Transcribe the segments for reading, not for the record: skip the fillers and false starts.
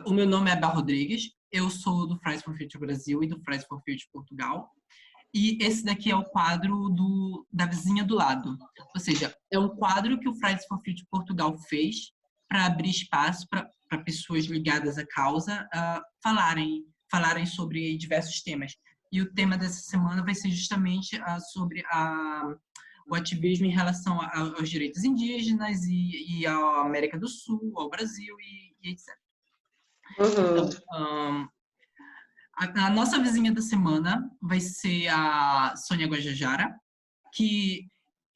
O meu nome é Abel Rodrigues, eu sou do Fridays for Future Brasil e do Fridays for Future Portugal. E esse daqui é o quadro da vizinha do lado. Ou seja, é um quadro que o Fridays for Future Portugal fez para abrir espaço para pessoas ligadas à causa falarem sobre diversos temas. E o tema dessa semana vai ser justamente sobre o ativismo em relação aos direitos indígenas e à América do Sul, ao Brasil e etc. Então, a nossa vizinha da semana vai ser a Sônia Guajajara, que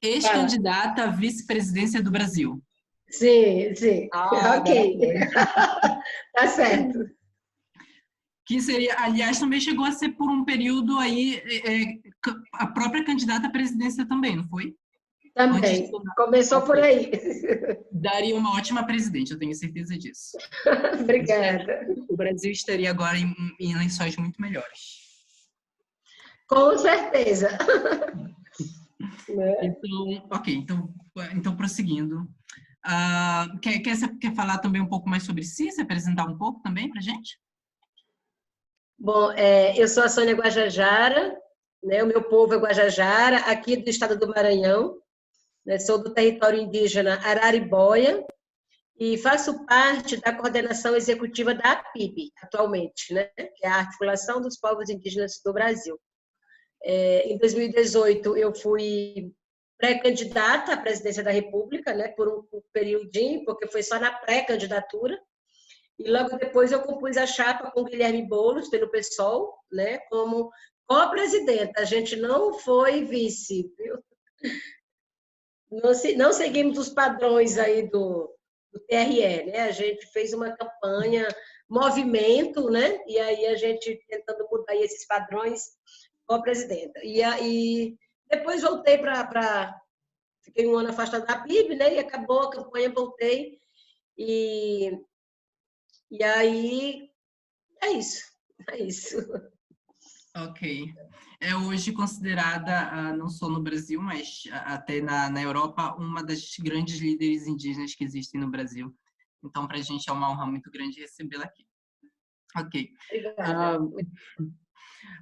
é ex-candidata à vice-presidência do Brasil. Sim, sim. Ok. Tá certo. Que seria, aliás, também chegou a ser por um período aí a própria candidata à presidência também, não foi? Também. Começou por aí. Daria uma ótima presidente, eu tenho certeza disso. Obrigada. O Brasil estaria agora em lençóis muito melhores. Com certeza. Então, ok, então prosseguindo. Quer falar também um pouco mais sobre si? Se apresentar um pouco também para a gente? Bom, eu sou a Sônia Guajajara, né? O meu povo é Guajajara, aqui do estado do Maranhão, né? Sou do território indígena Araribóia e faço parte da coordenação executiva da APIB, atualmente, né? Que é a Articulação dos Povos Indígenas do Brasil. Em 2018, eu fui pré-candidata à presidência da República, né? Por um periodinho, porque foi só na pré-candidatura. E logo depois eu compus a chapa com Guilherme Boulos, pelo PSOL, né, como co-presidenta. A gente não foi vice, viu? Não seguimos os padrões aí do TRE, né? A gente fez uma campanha, movimento, né? E aí a gente tentando mudar esses padrões, co-presidenta. E aí depois voltei fiquei um ano afastada da PIB, né? E acabou a campanha, voltei e aí, é isso. Ok. É hoje considerada, não só no Brasil, mas até na Europa, uma das grandes líderes indígenas que existem no Brasil. Então, para a gente é uma honra muito grande recebê-la aqui. Ok. Obrigada.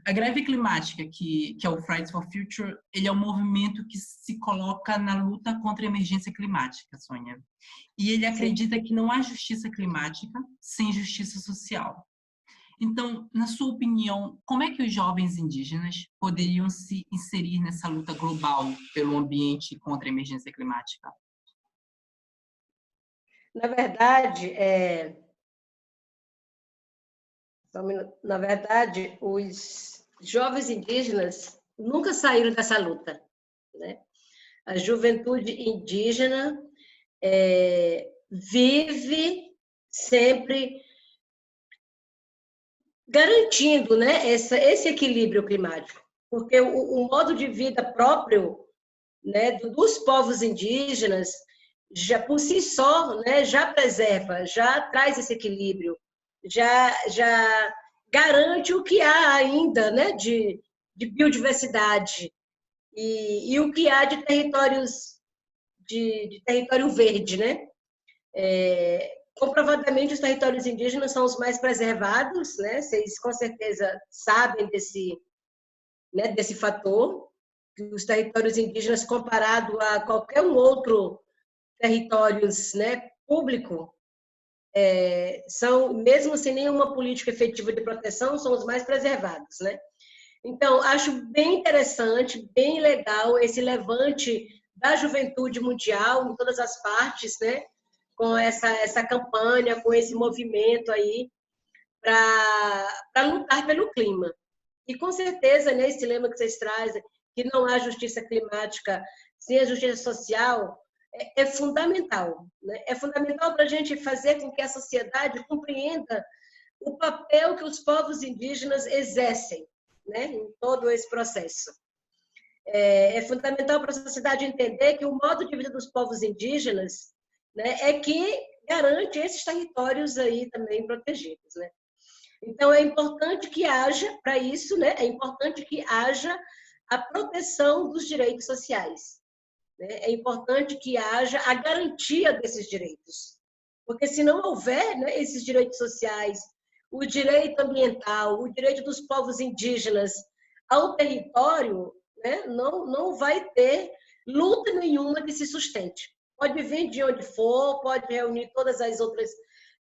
A greve climática, que é o Fridays for Future, ele é um movimento que se coloca na luta contra a emergência climática, Sônia. E ele acredita que não há justiça climática sem justiça social. Então, na sua opinião, como é que os jovens indígenas poderiam se inserir nessa luta global pelo ambiente contra a emergência climática? Na verdade, os jovens indígenas nunca saíram dessa luta, né? A juventude indígena vive sempre garantindo, né, esse equilíbrio climático, porque o modo de vida próprio, né, dos povos indígenas, já por si só, né, já preserva, já traz esse equilíbrio, já garante o que há ainda, né, de biodiversidade e o que há de territórios de território verde, né? Comprovadamente, os territórios indígenas são os mais preservados, né? Vocês com certeza sabem né, desse fator. Os territórios indígenas, comparado a qualquer um outro territórios, né, público, são, mesmo sem nenhuma política efetiva de proteção, são os mais preservados, né? Então, acho bem interessante, bem legal esse levante da juventude mundial em todas as partes, né? Com essa campanha, com esse movimento aí para lutar pelo clima. E com certeza, né, esse lema que vocês trazem, que não há justiça climática sem a justiça social, é fundamental. Né? É fundamental para a gente fazer com que a sociedade compreenda o papel que os povos indígenas exercem, né, em todo esse processo. É fundamental para a sociedade entender que o modo de vida dos povos indígenas, né, é que garante esses territórios aí também protegidos, né? Então é importante que haja para isso, né? É importante que haja a proteção dos direitos sociais, né? É importante que haja a garantia desses direitos, Porque se não houver, né, esses direitos sociais, o direito ambiental, o direito dos povos indígenas ao território, né, não vai ter luta nenhuma que se sustente. Pode vir de onde for, pode reunir todas as outras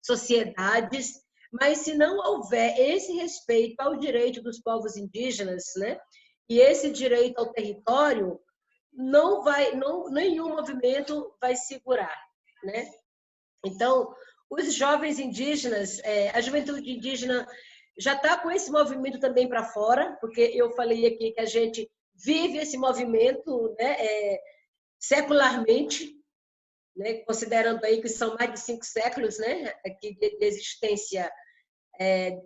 sociedades, mas se não houver esse respeito ao direito dos povos indígenas, né, e esse direito ao território, nenhum movimento vai segurar, né? Então, os jovens indígenas, a juventude indígena já está com esse movimento também para fora, porque eu falei aqui que a gente vive esse movimento, né, secularmente, né, considerando aí que são mais de 5 séculos, né, aqui de existência,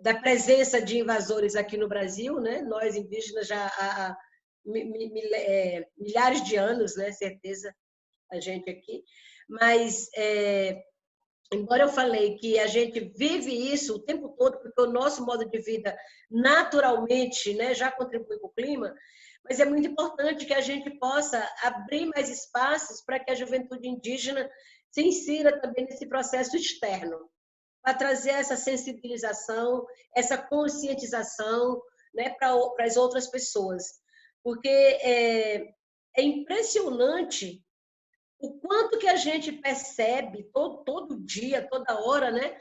da presença de invasores aqui no Brasil, né, nós indígenas já há milhares de anos, né, certeza, a gente aqui, mas embora eu falei que a gente vive isso o tempo todo, porque o nosso modo de vida naturalmente, né, já contribui com o clima, mas é muito importante que a gente possa abrir mais espaços para que a juventude indígena se insira também nesse processo externo, para trazer essa sensibilização, essa conscientização, né, para as outras pessoas. Porque é impressionante o quanto que a gente percebe todo dia, toda hora, né,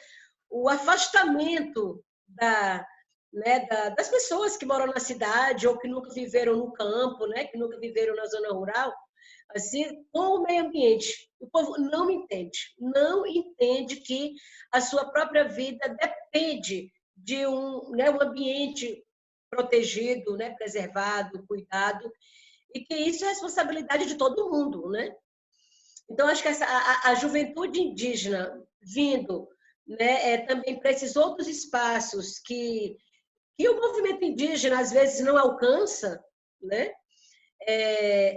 o afastamento das pessoas que moram na cidade ou que nunca viveram no campo, né, que nunca viveram na zona rural, assim, com o meio ambiente. O povo não entende que a sua própria vida depende de um ambiente protegido, né, preservado, cuidado, e que isso é responsabilidade de todo mundo, né? Então, acho que a juventude indígena vindo, né, também para esses outros espaços que o movimento indígena às vezes não alcança, né,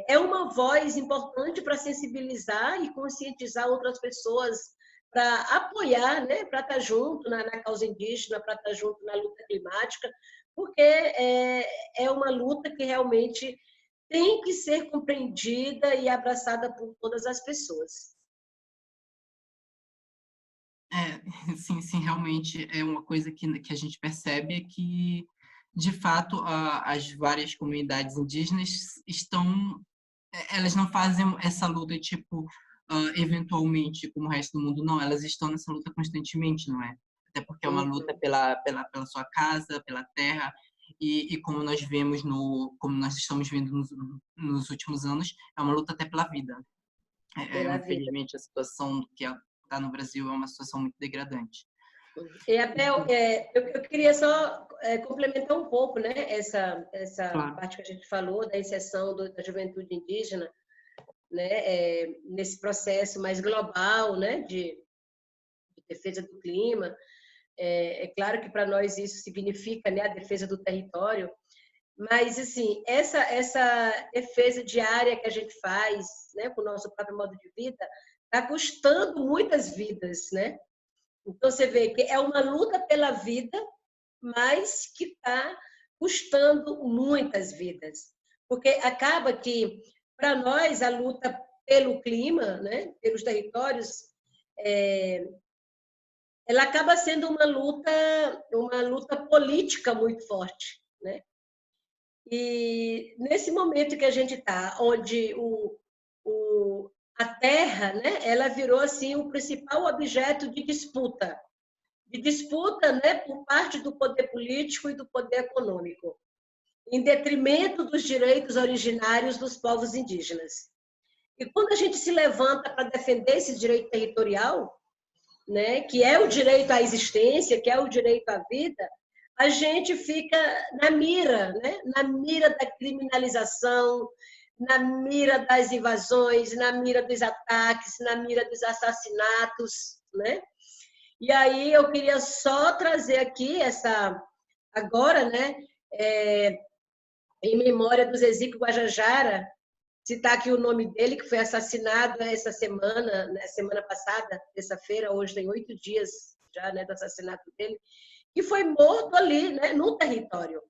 é uma voz importante para sensibilizar e conscientizar outras pessoas, para apoiar, né, para estar junto na causa indígena, para estar junto na luta climática, porque é uma luta que realmente tem que ser compreendida e abraçada por todas as pessoas. Sim, sim, realmente é uma coisa que a gente percebe é que, de fato, as várias comunidades indígenas elas não fazem essa luta, tipo, eventualmente, como o resto do mundo, não, elas estão nessa luta constantemente, não é? Até porque é uma luta pela sua casa, pela terra, e como nós vemos, como nós estamos vendo nos últimos anos, é uma luta até pela vida. Pela vida. Infelizmente, a situação que está no Brasil é uma situação muito degradante. E até eu queria só complementar um pouco, né, essa Claro. parte que a gente falou da inserção da juventude indígena, né, nesse processo mais global, né, de defesa do clima. É claro que para nós isso significa, né, a defesa do território, mas assim, essa defesa diária que a gente faz, né, com o nosso próprio modo de vida, está custando muitas vidas, né? Então você vê que é uma luta pela vida, mas que está custando muitas vidas, porque acaba que para nós a luta pelo clima, né, pelos territórios, ela acaba sendo uma luta política muito forte, né? E nesse momento que a gente está, onde a terra, né, ela virou assim o principal objeto de disputa, né, por parte do poder político e do poder econômico, em detrimento dos direitos originários dos povos indígenas. E quando a gente se levanta para defender esse direito territorial, né, que é o direito à existência, que é o direito à vida, a gente fica na mira, né, na mira da criminalização, na mira das invasões, na mira dos ataques, na mira dos assassinatos, né? E aí eu queria só trazer aqui agora, né, em memória do Zezico Guajajara, citar aqui o nome dele, que foi assassinado essa semana, né, semana passada, terça-feira, hoje tem 8 dias já, né, do assassinato dele, que foi morto ali, né, no território.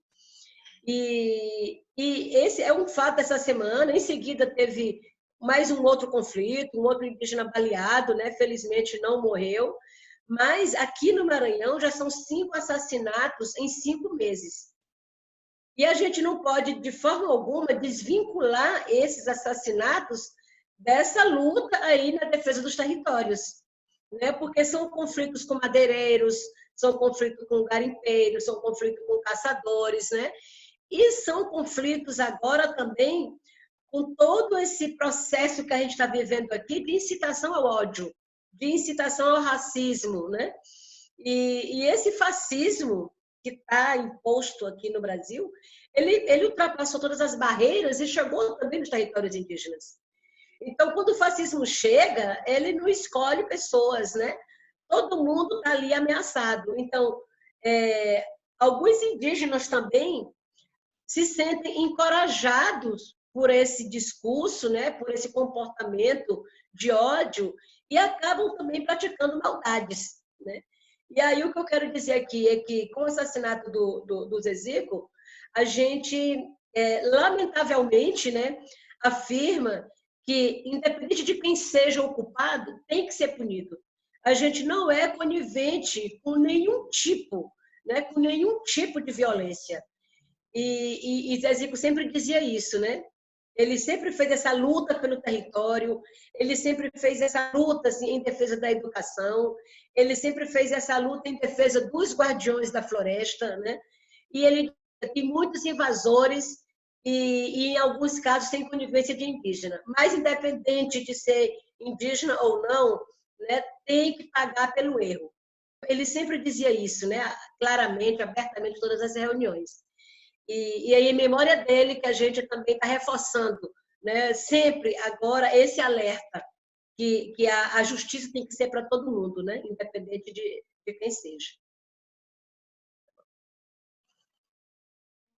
E esse é um fato dessa semana. Em seguida teve mais um outro conflito, um outro indígena baleado, né? Felizmente não morreu. Mas aqui no Maranhão já são 5 assassinatos em 5 meses. E a gente não pode, de forma alguma, desvincular esses assassinatos dessa luta aí na defesa dos territórios, né? Porque são conflitos com madeireiros, são conflitos com garimpeiros, são conflitos com caçadores, né? E são conflitos agora também com todo esse processo que a gente está vivendo aqui de incitação ao ódio, de incitação ao racismo, né? E esse fascismo que está imposto aqui no Brasil, ele ultrapassou todas as barreiras e chegou também nos territórios indígenas. Então, quando o fascismo chega, ele não escolhe pessoas, né? Todo mundo está ali ameaçado. Então, alguns indígenas também se sentem encorajados por esse discurso, né? Por esse comportamento de ódio e acabam também praticando maldades, né? E aí o que eu quero dizer aqui é que, com o assassinato do Zico, a gente, lamentavelmente, né, afirma que, independente de quem seja o culpado, tem que ser punido. A gente não é conivente com nenhum tipo, né, com nenhum tipo de violência. E Zé Zico sempre dizia isso, né? Ele sempre fez essa luta pelo território, ele sempre fez essa luta assim, em defesa da educação, ele sempre fez essa luta em defesa dos guardiões da floresta, né? E ele tem muitos invasores e em alguns casos tem conivência de indígena. Mas independente de ser indígena ou não, né, tem que pagar pelo erro. Ele sempre dizia isso, né? Claramente, abertamente, em todas as reuniões. E aí, em memória dele, que a gente também está reforçando, né, sempre agora esse alerta, que a justiça tem que ser para todo mundo, né, independente de quem seja.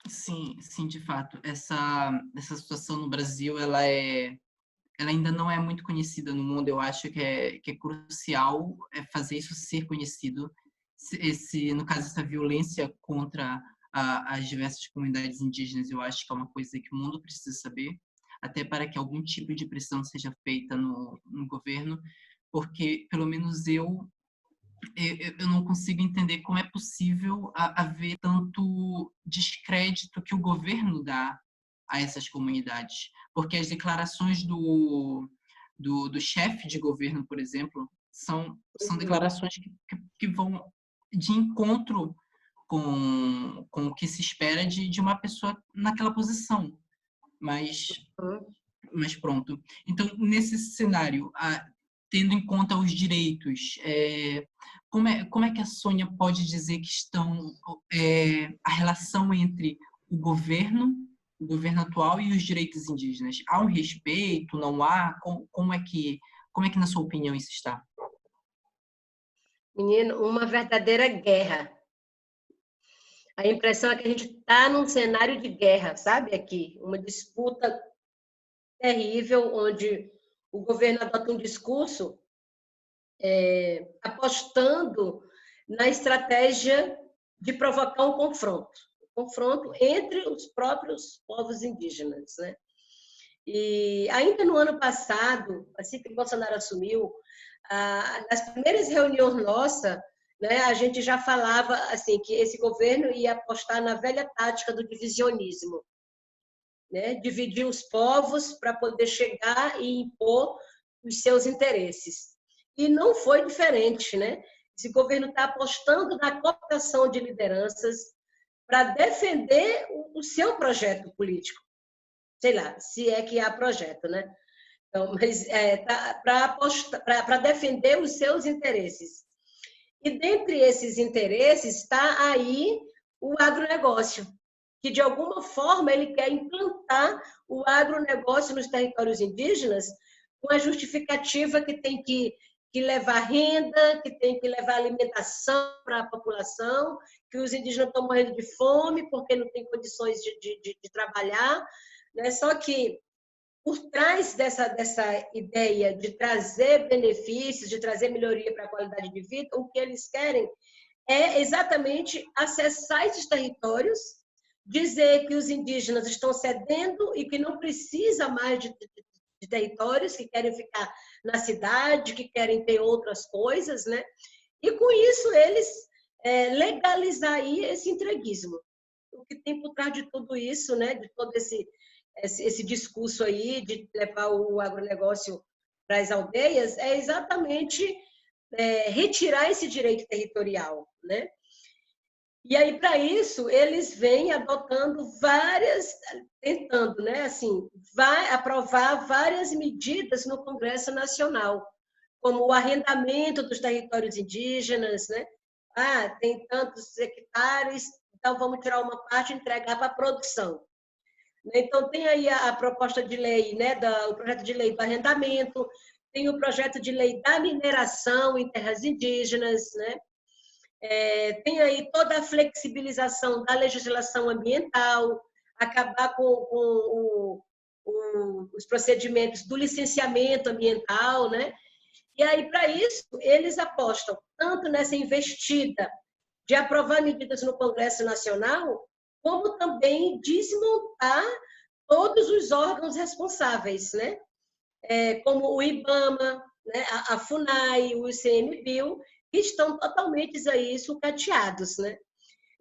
Sim, sim, de fato. Essa situação no Brasil, ela ainda não é muito conhecida no mundo. Eu acho que é crucial fazer isso ser conhecido. No caso, essa violência contra as diversas comunidades indígenas, eu acho que é uma coisa que o mundo precisa saber, até para que algum tipo de pressão seja feita no governo, porque, pelo menos eu não consigo entender como é possível haver tanto descrédito que o governo dá a essas comunidades. Porque as declarações do chefe de governo, por exemplo, são declarações que vão de encontro com o que se espera de uma pessoa naquela posição. Mas pronto. Então, nesse cenário, tendo em conta os direitos, como é que a Sônia pode dizer que estão a relação entre o governo atual e os direitos indígenas? Há um respeito? Não há? Como é que na sua opinião isso está? Menino, uma verdadeira guerra. A impressão é que a gente está num cenário de guerra, sabe? Aqui, uma disputa terrível, onde o governo adota um discurso apostando na estratégia de provocar um confronto entre os próprios povos indígenas, né? E ainda no ano passado, assim que o Bolsonaro assumiu, nas primeiras reuniões nossas, né, a gente já falava assim que esse governo ia apostar na velha tática do divisionismo, né, dividir os povos para poder chegar e impor os seus interesses. E não foi diferente, né? Esse governo está apostando na cooptação de lideranças para defender o seu projeto político. Sei lá, se é que há projeto, né? Então, mas para defender os seus interesses. E dentre esses interesses está aí o agronegócio, que de alguma forma ele quer implantar o agronegócio nos territórios indígenas com a justificativa que tem que levar renda, que tem que levar alimentação para a população, que os indígenas estão morrendo de fome porque não têm condições de trabalhar, né? Só que por trás dessa ideia de trazer benefícios, de trazer melhoria para a qualidade de vida, o que eles querem é exatamente acessar esses territórios, dizer que os indígenas estão cedendo e que não precisa mais de territórios, que querem ficar na cidade, que querem ter outras coisas, né? E com isso eles legalizar aí esse entreguismo. O que tem por trás de tudo isso, né? De todo esse discurso aí de levar o agronegócio para as aldeias, é exatamente retirar esse direito territorial, né? E aí, para isso, eles vêm adotando tentando, né, assim, aprovar várias medidas no Congresso Nacional, como o arrendamento dos territórios indígenas, né? Tem tantos hectares, então vamos tirar uma parte e entregar para a produção. Então, tem aí a proposta de lei, né, o projeto de lei do arrendamento, tem o projeto de lei da mineração em terras indígenas, né? Tem aí toda a flexibilização da legislação ambiental, acabar com os procedimentos do licenciamento ambiental, né? E aí, para isso, eles apostam tanto nessa investida de aprovar medidas no Congresso Nacional, como também desmontar todos os órgãos responsáveis, né? Como o IBAMA, né? a FUNAI, o ICMBio, que estão totalmente aí sucateados, né?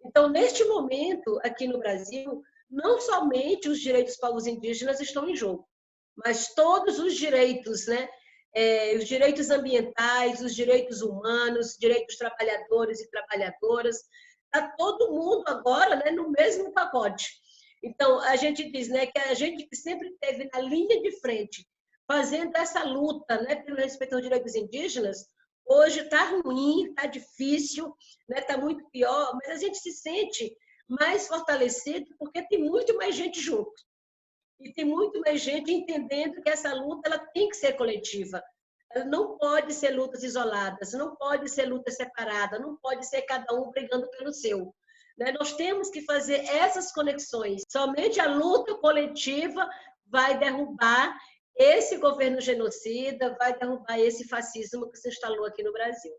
Então, neste momento, aqui no Brasil, não somente os direitos dos povos indígenas estão em jogo, mas todos os direitos, né? Os direitos ambientais, os direitos humanos, direitos dos trabalhadores e trabalhadoras, está todo mundo agora, né, no mesmo pacote. Então, a gente diz, né, que a gente que sempre esteve na linha de frente, fazendo essa luta, né, pelo respeito aos direitos indígenas, hoje está ruim, está difícil, está, né, muito pior, mas a gente se sente mais fortalecido porque tem muito mais gente junto. E tem muito mais gente entendendo que essa luta ela tem que ser coletiva. Ela não pode ser lutas isoladas, não pode ser luta separada, não pode ser cada um brigando pelo seu. Né? Nós temos que fazer essas conexões. Somente a luta coletiva vai derrubar esse governo genocida, vai derrubar esse fascismo que se instalou aqui no Brasil.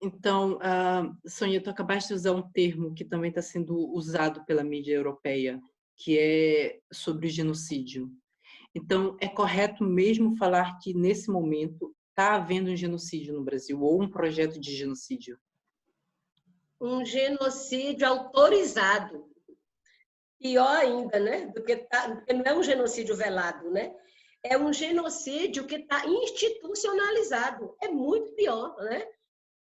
Então, Sônia, tu acabaste de usar um termo que também está sendo usado pela mídia europeia, que é sobre o genocídio. Então, é correto mesmo falar que, nesse momento, está havendo um genocídio no Brasil, ou um projeto de genocídio? Um genocídio autorizado. Pior ainda, né? Porque não é um genocídio velado, né? É um genocídio que está institucionalizado. É muito pior, né?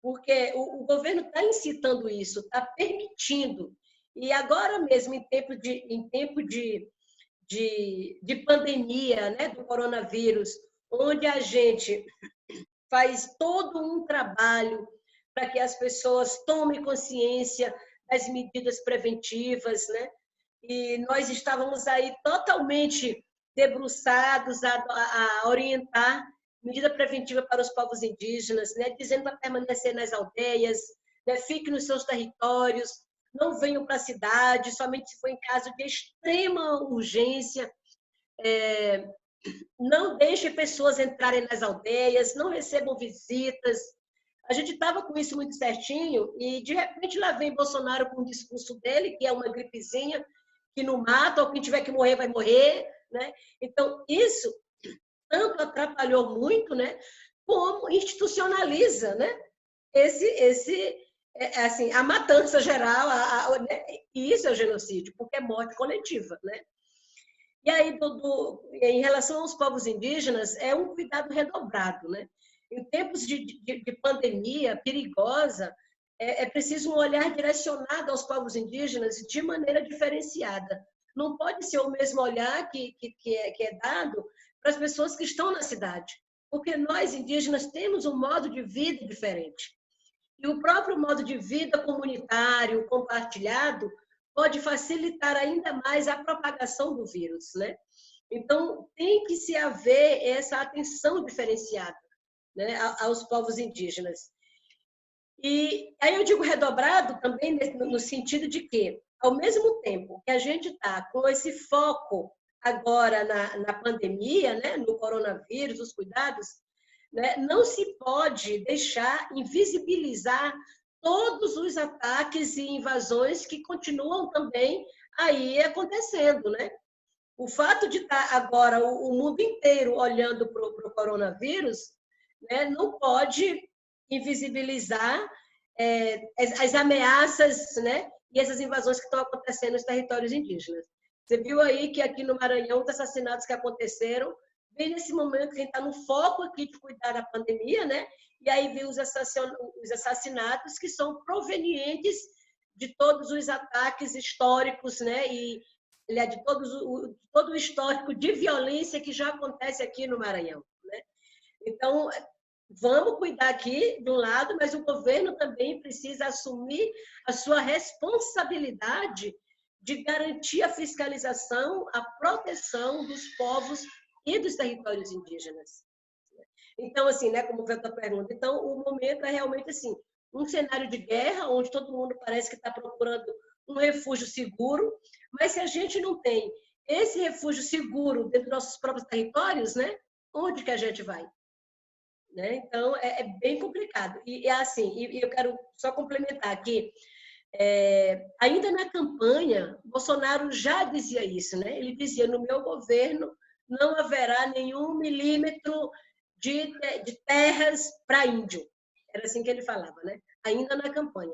Porque o governo está incitando isso, está permitindo. E agora mesmo, em tempo de pandemia, né, do coronavírus, onde a gente faz todo um trabalho para que as pessoas tomem consciência das medidas preventivas, né? E nós estávamos aí totalmente debruçados a orientar medida preventiva para os povos indígenas, né? Dizendo para permanecer nas aldeias, né? Fique nos seus territórios, não venham para a cidade, somente se for em caso de extrema urgência. Não deixe pessoas entrarem nas aldeias, não recebam visitas. A gente estava com isso muito certinho e, de repente, lá vem Bolsonaro com o discurso dele, que é uma gripezinha, que não mata, ou quem tiver que morrer vai morrer, né? Então, isso tanto atrapalhou muito, né, como institucionaliza, né, assim, a matança geral, né, e isso é o genocídio, porque é morte coletiva, né? E aí, em relação aos povos indígenas, é um cuidado redobrado, né? Em tempos de pandemia perigosa, é preciso um olhar direcionado aos povos indígenas de maneira diferenciada. Não pode ser o mesmo olhar que é dado para as pessoas que estão na cidade, porque nós, indígenas, temos um modo de vida diferente. E o próprio modo de vida comunitário, compartilhado, pode facilitar ainda mais a propagação do vírus, né? Então, tem que se haver essa atenção diferenciada, né, aos povos indígenas. E aí eu digo redobrado também no sentido de que, ao mesmo tempo que a gente está com esse foco agora na pandemia, né, no coronavírus, os cuidados, né, não se pode deixar invisibilizar todos os ataques e invasões que continuam também aí acontecendo, né? O fato de estar agora o mundo inteiro olhando para o coronavírus, né, não pode invisibilizar as ameaças, né, e essas invasões que estão acontecendo nos territórios indígenas. Você viu aí que aqui no Maranhão os assassinatos que aconteceram, bem nesse momento que a gente está no foco aqui de cuidar da pandemia, né? E aí vem os assassinatos que são provenientes de todos os ataques históricos, né? E de todo o histórico de violência que já acontece aqui no Maranhão, né? Então, vamos cuidar aqui de um lado, mas o governo também precisa assumir a sua responsabilidade de garantir a fiscalização, a proteção dos povos e dos territórios indígenas. Então, assim, né, como foi a tua pergunta, então o momento é realmente assim, um cenário de guerra, onde todo mundo parece que está procurando um refúgio seguro, mas se a gente não tem esse refúgio seguro dentro dos nossos próprios territórios, né, onde que a gente vai? Né? Então, é bem complicado. E assim, eu quero só complementar aqui, ainda na campanha, Bolsonaro já dizia isso, né? Ele dizia, no meu governo não haverá nenhum milímetro de terras para índio. Era assim que ele falava, né? Ainda na campanha.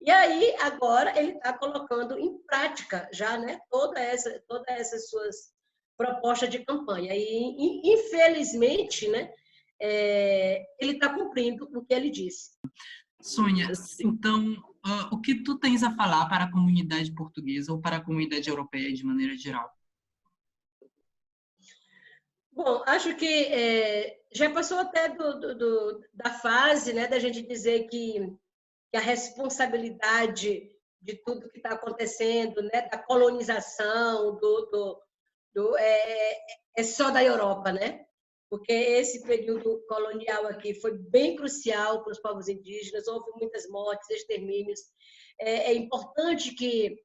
E aí, agora, ele está colocando em prática já, né, todas essas suas propostas de campanha. E, infelizmente, né, ele está cumprindo o que ele disse. Sônia, então, o que tu tens a falar para a comunidade portuguesa ou para a comunidade europeia de maneira geral? Bom, acho que já passou até da fase, né, da gente dizer que a responsabilidade de tudo que está acontecendo, né, da colonização, é só da Europa, né? Porque esse período colonial aqui foi bem crucial para os povos indígenas, houve muitas mortes, extermínios. É importante que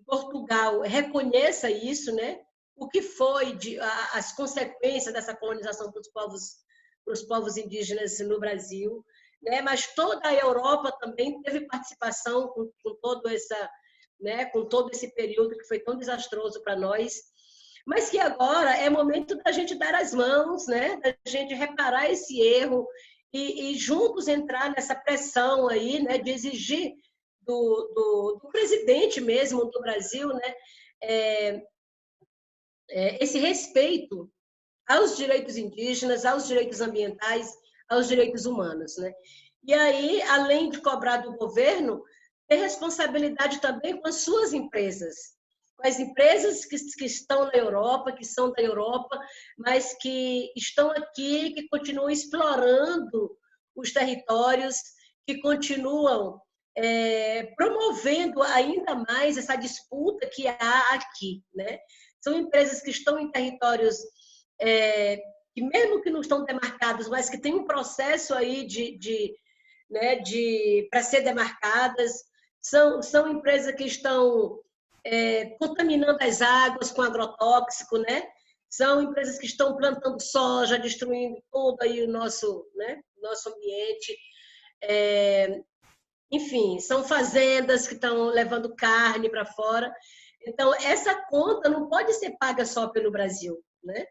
Portugal reconheça isso, né? O que foi as consequências dessa colonização para os povos indígenas no Brasil, né? Mas toda a Europa também teve participação com todo esse período que foi tão desastroso para nós. Mas que agora é momento da gente dar as mãos, né? Da gente reparar esse erro e juntos entrar nessa pressão aí, né? De exigir do presidente mesmo do Brasil, né? Esse respeito aos direitos indígenas, aos direitos ambientais, aos direitos humanos, né? E aí, além de cobrar do governo, ter responsabilidade também com as suas empresas, com as empresas que estão na Europa, que são da Europa, mas que estão aqui, que continuam explorando os territórios, que continuam promovendo ainda mais essa disputa que há aqui, né? São empresas que estão em territórios que mesmo que não estão demarcados, mas que tem um processo aí para ser demarcadas, são empresas que estão contaminando as águas com agrotóxico, né? São empresas que estão plantando soja, destruindo todo aí o nosso ambiente. Enfim, são fazendas que estão levando carne para fora. Então, essa conta não pode ser paga só pelo Brasil, né?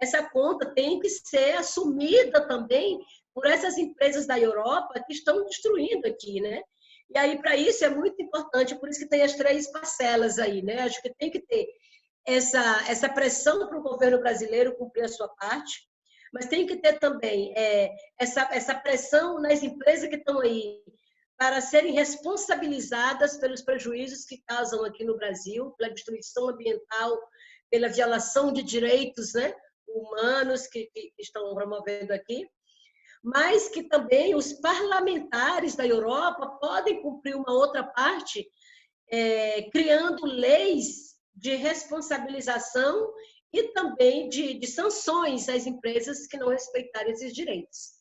Essa conta tem que ser assumida também por essas empresas da Europa que estão destruindo aqui, né? E aí, para isso, é muito importante, por isso que tem as 3 parcelas aí, né? Acho que tem que ter essa pressão para o governo brasileiro cumprir a sua parte, mas tem que ter também essa pressão nas empresas que estão aí para serem responsabilizadas pelos prejuízos que causam aqui no Brasil, pela destruição ambiental, pela violação de direitos, né, humanos que estão promovendo aqui, mas que também os parlamentares da Europa podem cumprir uma outra parte, criando leis de responsabilização e também de sanções às empresas que não respeitarem esses direitos.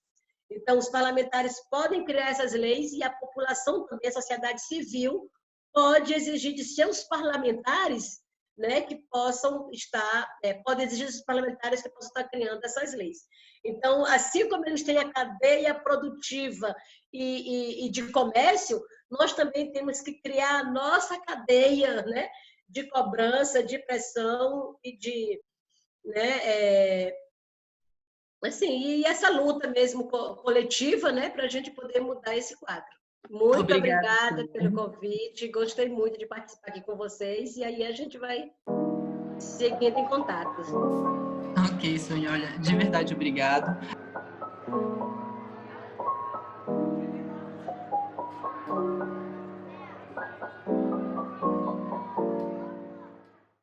Então, os parlamentares podem criar essas leis e a população também, a sociedade civil, pode exigir de seus parlamentares, né, que possam estar, pode exigir dos parlamentares que possam estar criando essas leis. Então, assim como eles têm a cadeia produtiva e de comércio, nós também temos que criar a nossa cadeia, né, de cobrança, de pressão e de, né, assim, e essa luta mesmo coletiva, né, para a gente poder mudar esse quadro. Muito obrigada pelo convite, gostei muito de participar aqui com vocês, e aí a gente vai seguindo em contato. Ok, Sônia, olha, de verdade, obrigado.